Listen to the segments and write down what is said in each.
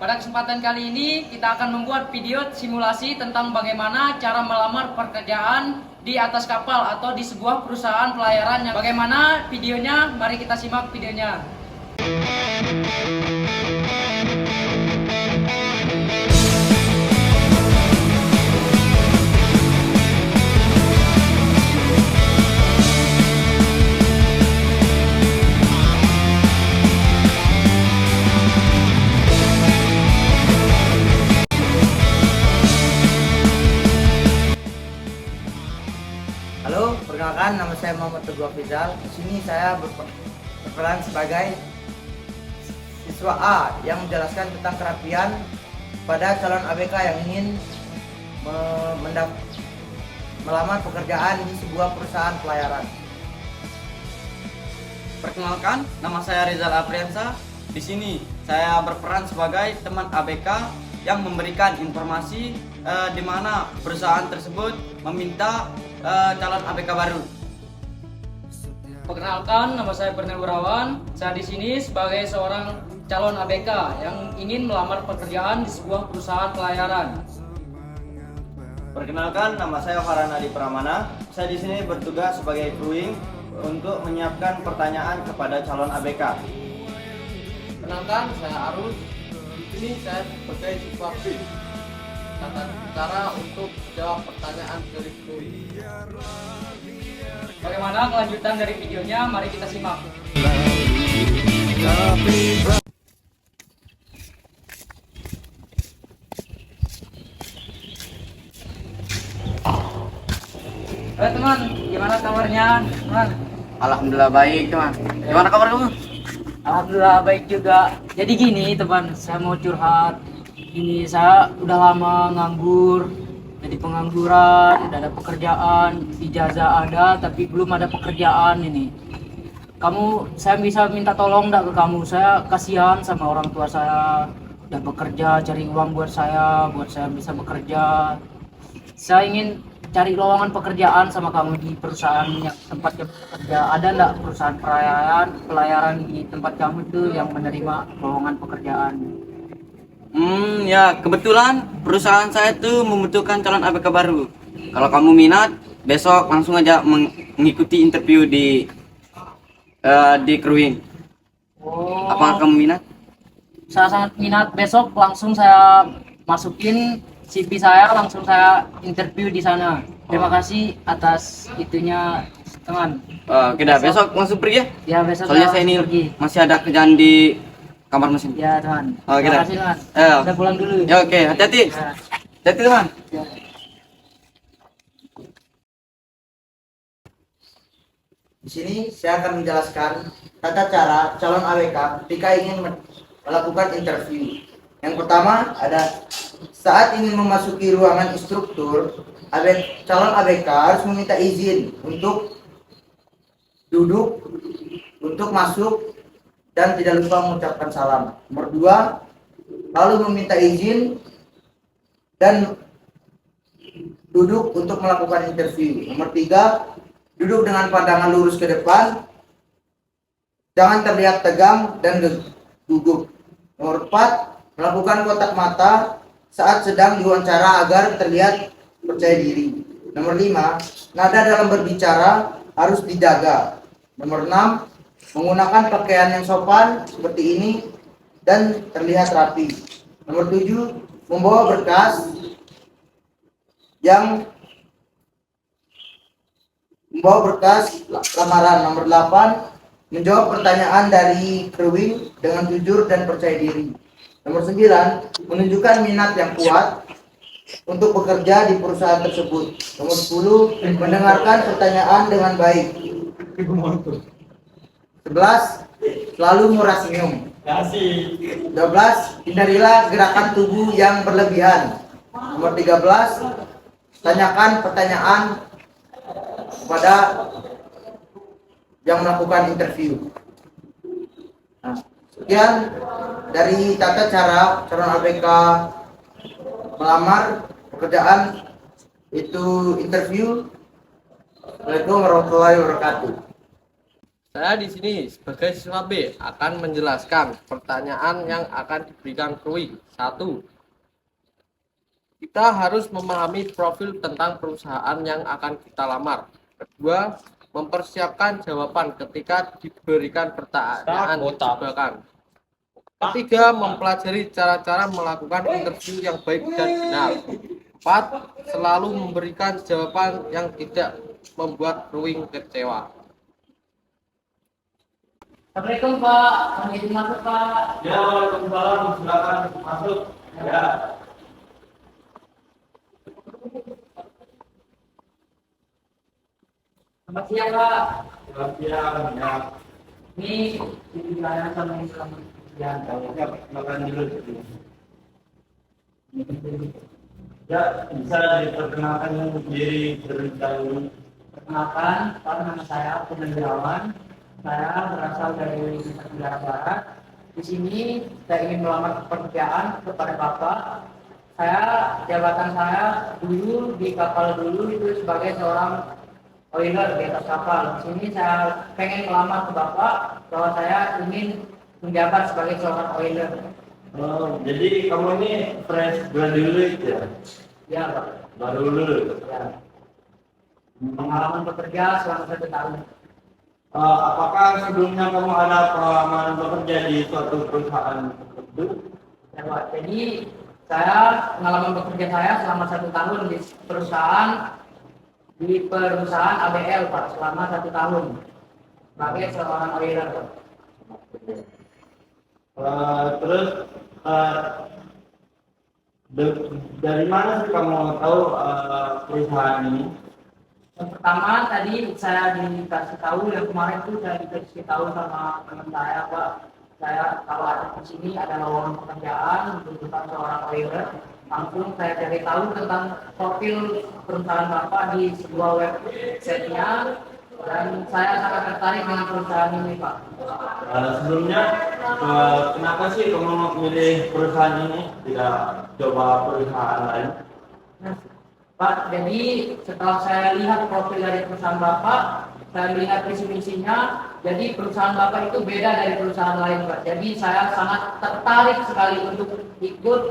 Pada kesempatan kali ini kita akan membuat video simulasi tentang bagaimana cara melamar pekerjaan di atas kapal atau di sebuah perusahaan pelayaran. Bagaimana videonya? Mari kita simak videonya. Halo, perkenalkan nama saya Muhammad Teguh Afrizal. Di sini saya berperan sebagai siswa A yang menjelaskan tentang kerapian pada calon ABK yang ingin melamar pekerjaan di sebuah perusahaan pelayaran. Perkenalkan, nama saya Rizal Apriansa. Di sini saya berperan sebagai teman ABK yang memberikan informasi di mana perusahaan tersebut meminta calon ABK baru. Perkenalkan, nama saya Pernel Wirawan. Saya di sini sebagai seorang calon ABK yang ingin melamar pekerjaan di sebuah perusahaan pelayaran. Perkenalkan, nama saya Farhan Adi Pramana. Saya di sini bertugas sebagai crewing untuk menyiapkan pertanyaan kepada calon ABK. Perkenalkan, saya Arus. Di sini saya sebagai siswa B. Tata cara untuk jawab pertanyaan dari kru. Bagaimana kelanjutan dari videonya? Mari kita simak. Halo teman, gimana kabarnya teman? Alhamdulillah baik, teman. Gimana kabar kamu? Alhamdulillah baik juga. Jadi gini teman, saya mau curhat. Ini saya udah lama nganggur, jadi pengangguran, udah ada pekerjaan, ijazah ada, tapi belum ada pekerjaan ini. Saya bisa minta tolong nggak ke kamu? Saya kasihan sama orang tua saya, udah bekerja, cari uang buat saya bisa bekerja. Saya ingin cari lowongan pekerjaan sama kamu di perusahaan yang tempat kamu bekerja. Ada nggak perusahaan pelayaran di tempat kamu tuh yang menerima lowongan pekerjaan? Ya kebetulan perusahaan saya tuh membutuhkan calon ABK baru. Kalau kamu minat, besok langsung aja mengikuti interview di crewing. Oh, Apakah kamu minat? saya sangat minat. Besok langsung saya masukin CV saya, langsung saya interview di sana. Terima kasih atas itunya teman. Oke dah, besok langsung pergi ya. Ya besok Soalnya saya saya ini langsung pergi. masih ada kerjaan di kamar mesin. Ya teman. Oke Terima dah. kasih teman. Ayo. Udah pulang dulu. Ya oke, hati-hati. Ya. Hati-hati teman. Ya. Di sini saya akan menjelaskan tata cara calon ABK ketika ingin melakukan interview. Yang pertama ada saat ingin memasuki ruangan instruktur, calon ABK harus meminta izin untuk duduk, untuk masuk, dan tidak lupa mengucapkan salam. Nomor 2, lalu meminta izin dan duduk untuk melakukan interview. Nomor 3, duduk dengan pandangan lurus ke depan, jangan terlihat tegang dan gugup. Nomor 4, melakukan kotak mata saat sedang diwawancara agar terlihat percaya diri. Nomor 5, nada dalam berbicara harus dijaga. Nomor 6, menggunakan pakaian yang sopan seperti ini dan terlihat rapi. Nomor 7, membawa berkas lamaran. Nomor 8, menjawab pertanyaan dari crewing dengan jujur dan percaya diri. Nomor 9, menunjukkan minat yang kuat untuk bekerja di perusahaan tersebut. Nomor 10, mendengarkan pertanyaan dengan baik. 11, selalu murah senyum. 12, hindarilah gerakan tubuh yang berlebihan. Nomor 13, tanyakan pertanyaan kepada yang melakukan interview. Nah, sekian dari tata cara calon ABK melamar pekerjaan itu interview. Assalamualaikum warahmatullahi wabarakatuh. Saya di sini sebagai siswa B akan menjelaskan pertanyaan yang akan diberikan Krui. 1. Kita harus memahami profil tentang perusahaan yang akan kita lamar. Kedua, mempersiapkan jawaban ketika diberikan pertanyaan jebakan. Ketiga, mempelajari cara-cara melakukan interview yang baik dan benar. 4. Selalu memberikan jawaban yang tidak membuat Krui kecewa. Assalamualaikum Pak, mohon izin masuk Pak. Ya, waalaikumsalam. Silakan masuk. Ya. Selamat siang Pak. Selamat siang. Ya. Ini pilihan sama yang selamat siang. Ya, makan dulu. Ya, bisa diperkenalkan diri terlebih dahulu. Perkenalkan, Pak, nama saya Purnawirawan. Saya berasal dari Nusa Tenggara Barat. Di sini saya ingin melamar pekerjaan kepada Bapak. Jabatan saya dulu di kapal dulu itu sebagai seorang oiler di atas kapal. Di sini saya pengen melamar ke Bapak bahwa saya ingin menjabat sebagai seorang oiler. Oh, jadi kamu ini fresh graduate ya? Ya, Pak. Baru lulus. Ya. Pengalaman bekerja selama 1 tahun. Apakah sebelumnya kamu ada pengalaman bekerja di suatu perusahaan tertentu? Ya, Pak. Jadi saya pengalaman bekerja saya selama 1 tahun di perusahaan ABL Pak, selama 1 tahun sebagai seorang oiler Pak. Terus dari mana sih kamu tahu perusahaan ini? Yang pertama tadi saya dikasih tahu, yang kemarin itu saya dikasih tahu sama teman saya Pak, saya kalau ada di sini ada lowongan pekerjaan membutuhkan seorang oiler, langsung saya cari tahu tentang profil perusahaan Bapak di sebuah website-nya dan saya sangat tertarik dengan perusahaan ini Pak. Sebelumnya kenapa sih kamu memilih perusahaan ini, tidak coba perusahaan lain? Nah, Pak, jadi setelah saya lihat profil dari perusahaan Bapak, saya lihat visi misinya, jadi perusahaan Bapak itu beda dari perusahaan lain Pak. Jadi saya sangat tertarik sekali untuk ikut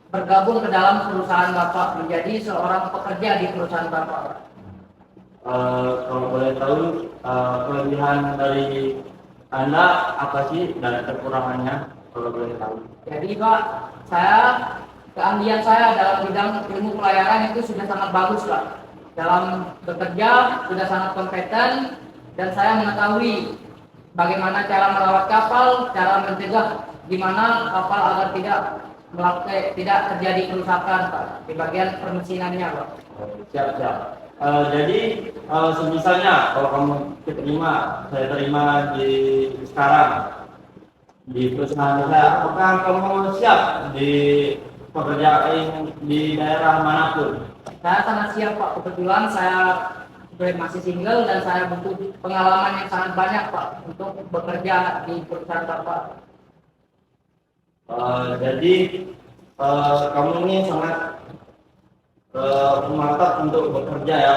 bergabung ke dalam perusahaan Bapak, menjadi seorang pekerja di perusahaan Bapak Pak. Kalau boleh tahu kelebihan dari Anda apa sih dan kekurangannya, kalau boleh tahu? Jadi Pak, keahlian saya dalam bidang ilmu pelayaran itu sudah sangat bagus Pak. Dalam bekerja sudah sangat kompeten dan saya mengetahui bagaimana cara merawat kapal, cara mencegah gimana kapal agar tidak terjadi kerusakan Pak di bagian permesinannya Pak. Siap. Jadi semisalnya kalau kamu saya terima di sekarang di perusahaan saya, apakah kamu siap di pekerjaan di daerah manapun? Saya sangat siap Pak. Kebetulan saya masih single dan saya butuh pengalaman yang sangat banyak Pak untuk bekerja di perusahaan Bapak. Jadi kamu ini sangat mantap untuk bekerja ya.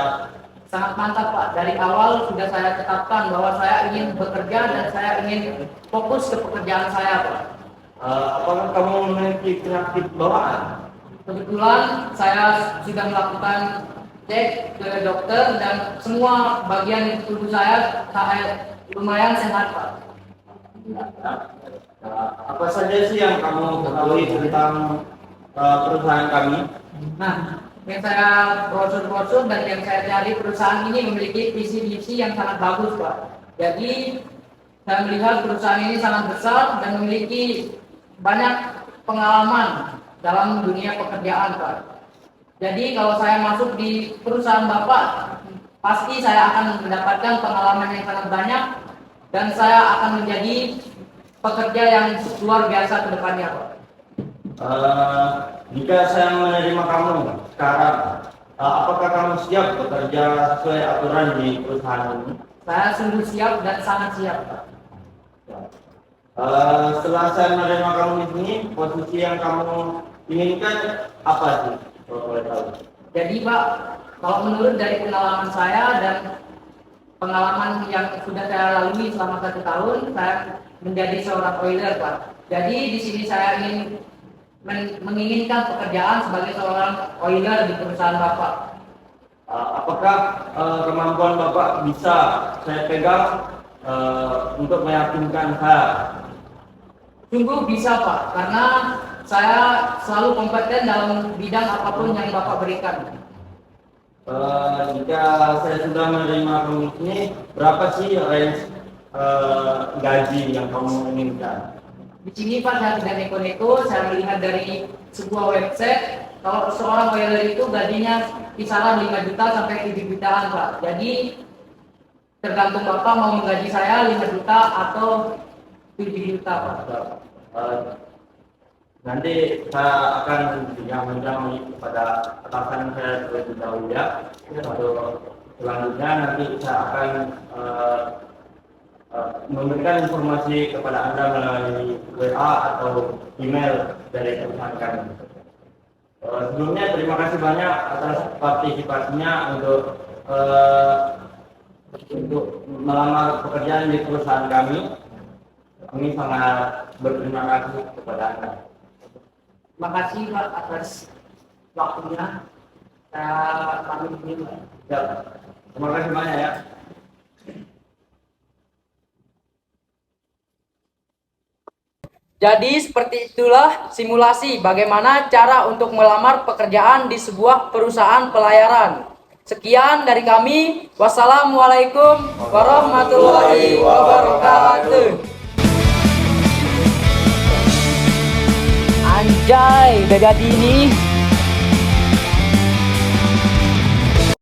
Sangat mantap Pak. Dari awal sudah saya tetapkan bahwa saya ingin bekerja dan saya ingin fokus ke pekerjaan saya Pak. Apakah kamu memiliki penyakit bawaan? Kebetulan saya sudah melakukan cek ke dokter dan semua bagian di tubuh saya lumayan sehat Pak. Apa saja sih yang kamu ketahui tentang perusahaan kami? Nah, yang saya brosur dan yang saya cari, perusahaan ini memiliki visi misi yang sangat bagus Pak. Jadi saya melihat perusahaan ini sangat besar dan memiliki banyak pengalaman dalam dunia pekerjaan Pak. Jadi kalau saya masuk di perusahaan Bapak, pasti saya akan mendapatkan pengalaman yang sangat banyak dan saya akan menjadi pekerja yang luar biasa ke depannya Pak. Jika saya menerima kamu sekarang, apakah kamu siap bekerja sesuai aturan di perusahaan ini? Saya sungguh siap dan sangat siap Pak. Setelah saya menerima kamu di sini, posisi yang kamu inginkan apa sih? Kalau boleh tahu. Jadi Pak, kalau menurut dari pengalaman saya dan pengalaman yang sudah saya lalui selama 1 tahun, saya menjadi seorang oiler, Pak. Jadi di sini saya ingin menginginkan pekerjaan sebagai seorang oiler di perusahaan Bapak. Apakah kemampuan Bapak bisa saya pegang untuk meyakinkan saya? Sungguh bisa, Pak, karena saya selalu kompeten dalam bidang apapun yang Bapak berikan. Jika saya sudah menerima kamu ini, berapa sih range gaji yang kamu inginkan? Di sini, Pak, saya tidak neko-neko, saya melihat dari sebuah website, kalau seorang oiler itu gajinya kisaran 5 juta sampai 7 jutaan, Pak. Jadi tergantung Bapak mau menggaji saya 5 juta atau 7 juta, Pak. Nanti saya akan bilang kepada atasan saya terlebih dahulu ya. Untuk selanjutnya nanti saya akan memberikan informasi kepada Anda melalui WA atau email dari perusahaan kami. Sebelumnya terima kasih banyak atas partisipasinya untuk melamar pekerjaan di perusahaan kami. Kami sangat berterima kasih kepada Anda. Terima kasih, Pak, atas waktunya. Saya pamit dulu, Pak. Ya, terima kasih banyak ya. Jadi seperti itulah simulasi bagaimana cara untuk melamar pekerjaan di sebuah perusahaan pelayaran. Sekian dari kami. Wassalamualaikum warahmatullahi wabarakatuh. Anjay, udah jadi nih.